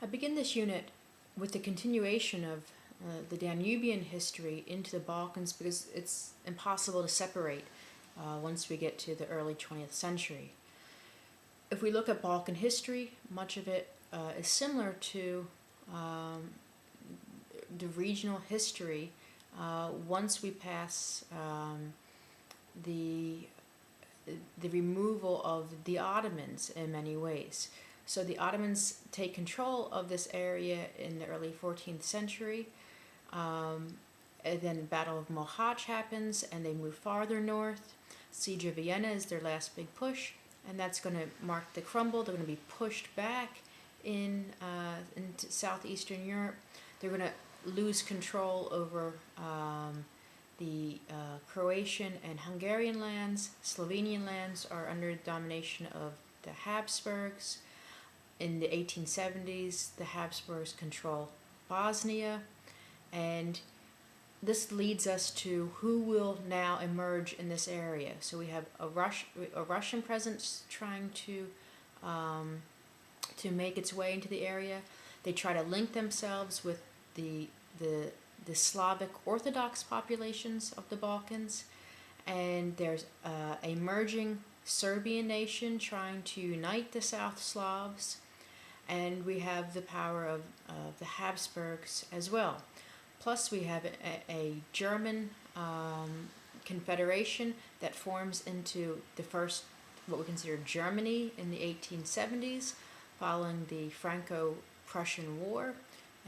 I begin this unit with the continuation of the Danubian history into the Balkans because it's impossible to separate once we get to the early 20th century. If we look at Balkan history, much of it is similar to the regional history once we pass the removal of the Ottomans in many ways. So the Ottomans take control of this area in the early 14th century. And then the Battle of Mohacs happens, and they move farther north. Siege of Vienna is their last big push, and that's going to mark the crumble. They're going to be pushed back into southeastern Europe. They're going to lose control over the Croatian and Hungarian lands. Slovenian lands are under the domination of the Habsburgs. In the 1870s, the Habsburgs control Bosnia, and this leads us to who will now emerge in this area. So we have a Russian presence trying to make its way into the area. They try to link themselves with the Slavic Orthodox populations of the Balkans, and there's a merging Serbian nation trying to unite the South Slavs, and we have the power of the Habsburgs as well. Plus we have a German confederation that forms into the first, what we consider Germany in the 1870s, following the Franco-Prussian War.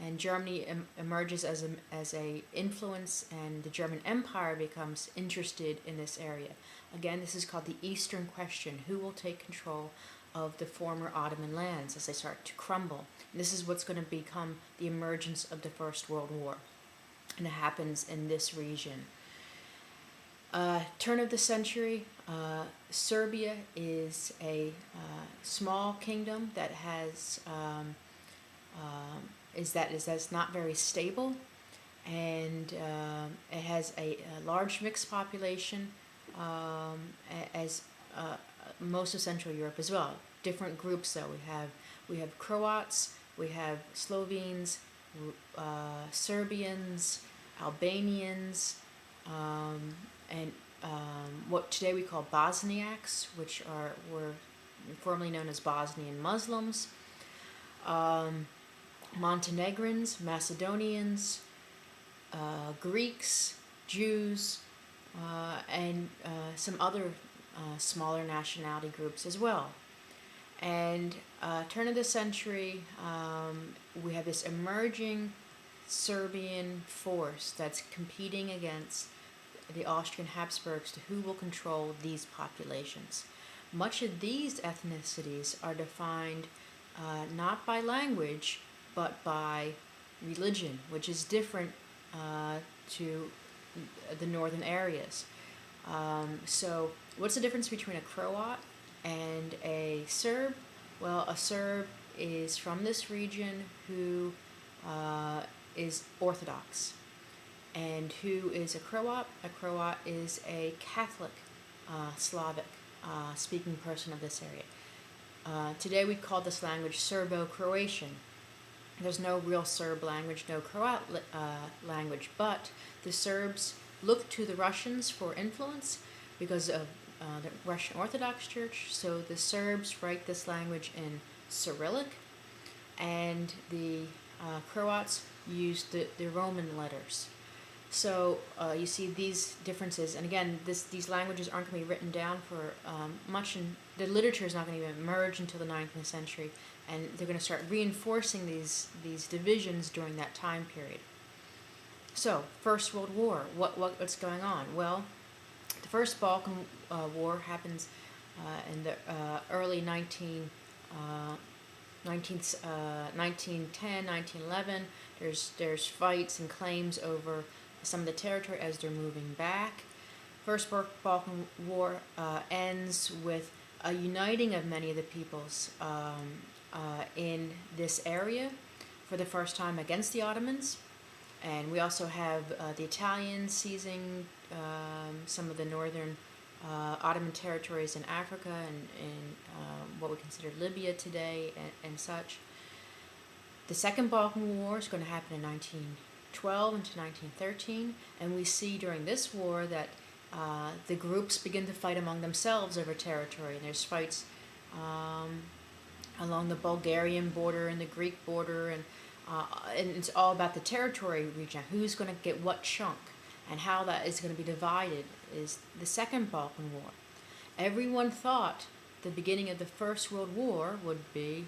And Germany emerges as a influence, and the German Empire becomes interested in this area. Again, this is called the Eastern Question: who will take control of the former Ottoman lands as they start to crumble? And this is what's going to become the emergence of the First World War, and it happens in this region. Turn of the century, Serbia is a small kingdom that has that's not very stable, and it has a large mixed population, as most of Central Europe as well. Different groups though. We have Croats, we have Slovenes, Serbians, Albanians, and what today we call Bosniaks, which were formerly known as Bosnian Muslims. Montenegrins, Macedonians, Greeks, Jews, and some other smaller nationality groups as well. And turn of the century, we have this emerging Serbian force that's competing against the Austrian Habsburgs to who will control these populations. Much of these ethnicities are defined not by language, but by religion, which is different to the northern areas. So what's the difference between a Croat and a Serb? Well, a Serb is from this region who is Orthodox. And who is a Croat? A Croat is a Catholic Slavic speaking person of this area. Today we call this language Serbo-Croatian. There's no real Serb language, no Croat language, but the Serbs look to the Russians for influence because of the Russian Orthodox Church. So the Serbs write this language in Cyrillic, and the Croats use the Roman letters. So you see these differences, and again, these languages aren't going to be written down for much, and the literature is not going to even emerge until the 19th century, and they're going to start reinforcing these divisions during that time period. So, First World War, what's going on? Well, the First Balkan War happens in the early 1910, 1911. There's fights and claims over some of the territory as they're moving back. First Balkan War ends with a uniting of many of the peoples in this area for the first time against the Ottomans. And we also have the Italians seizing some of the northern Ottoman territories in Africa and in what we consider Libya today and such. The Second Balkan War is going to happen in 1912 into 1913, and we see during this war that the groups begin to fight among themselves over territory, and there's fights along the Bulgarian border and the Greek border, and it's all about the territory region, who's going to get what chunk, and how that is going to be divided is the Second Balkan War. Everyone thought the beginning of the First World War would be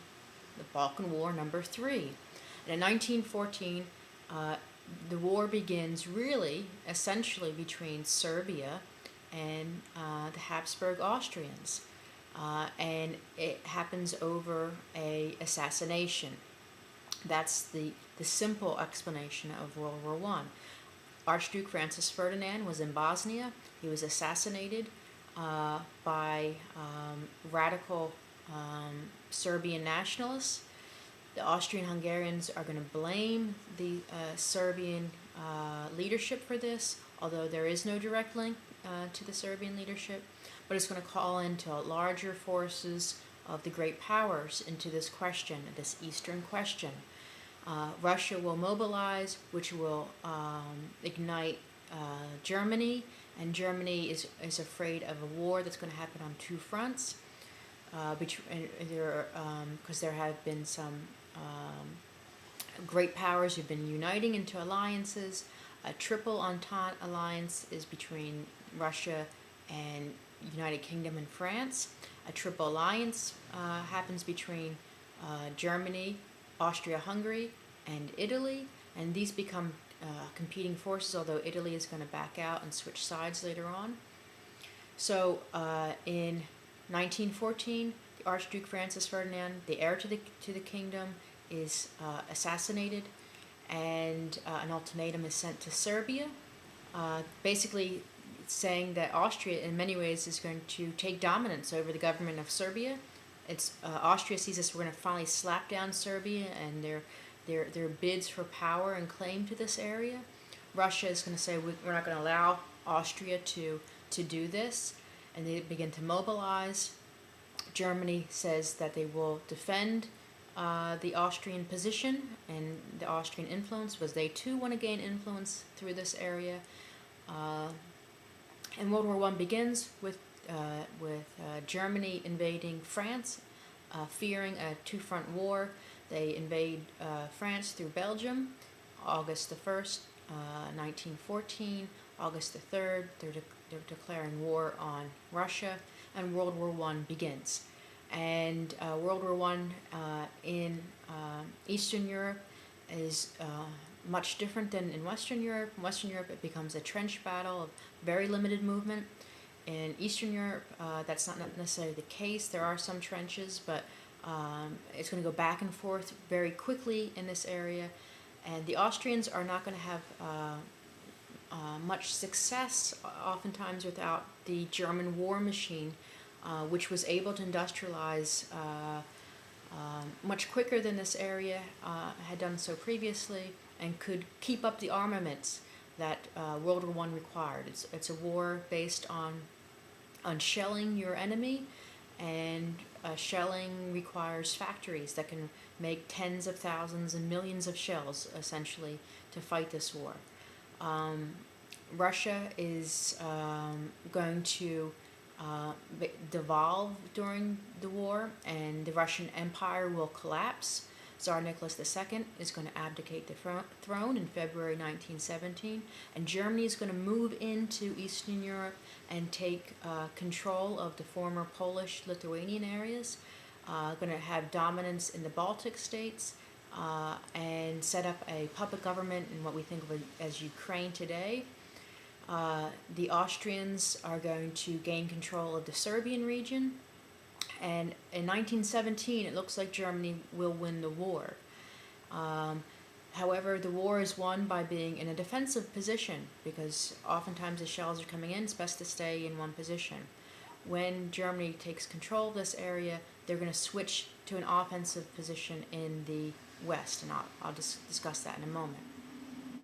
the Balkan War number 3. And in 1914, the war begins really, essentially, between Serbia and the Habsburg Austrians. And it happens over a assassination. That's the simple explanation of World War I. Archduke Francis Ferdinand was in Bosnia. He was assassinated by radical Serbian nationalists. The Austrian-Hungarians are going to blame the Serbian leadership for this, although there is no direct link to the Serbian leadership. But it's going to call into larger forces of the great powers into this question, this Eastern question. Russia will mobilize, which will ignite Germany, and Germany is afraid of a war that's going to happen on two fronts. Because there have been some great powers who've been uniting into alliances. A triple entente alliance is between Russia and United Kingdom and France. A triple alliance happens between Germany, Austria-Hungary, and Italy, and these become competing forces, although Italy is going to back out and switch sides later on. So in 1914, the Archduke Francis Ferdinand, the heir to the kingdom, is assassinated, and an ultimatum is sent to Serbia, basically saying that Austria, in many ways, is going to take dominance over the government of Serbia. Austria sees this: we're going to finally slap down Serbia and their bids for power and claim to this area. Russia is going to say we're not going to allow Austria to do this, and they begin to mobilize. Germany says that they will defend the Austrian position and the Austrian influence, because they too want to gain influence through this area. And World War I begins with Germany invading France, fearing a two-front war. They invade France through Belgium, August the 1st, 1914. August the 3rd, they're declaring war on Russia, and World War I begins. And World War I in Eastern Europe is much different than in Western Europe. In Western Europe, it becomes a trench battle of very limited movement. In Eastern Europe, that's not necessarily the case. There are some trenches, but it's going to go back and forth very quickly in this area. And the Austrians are not going to have much success, oftentimes, without the German war machine, which was able to industrialize much quicker than this area had done so previously, and could keep up the armaments that World War I required. It's a war based on shelling your enemy, and shelling requires factories that can make tens of thousands and millions of shells, essentially, to fight this war. Russia is going to devolve during the war, and the Russian Empire will collapse. Tsar Nicholas II is going to abdicate the throne in February 1917, and Germany is going to move into Eastern Europe and take control of the former Polish-Lithuanian areas, going to have dominance in the Baltic states, and set up a puppet government in what we think of as Ukraine today. The Austrians are going to gain control of the Serbian region, and in 1917 it looks like Germany will win the war. However, the war is won by being in a defensive position, because oftentimes the shells are coming in. It's best to stay in one position. When Germany takes control of this area, they're going to switch to an offensive position in the west, and I'll discuss that in a moment.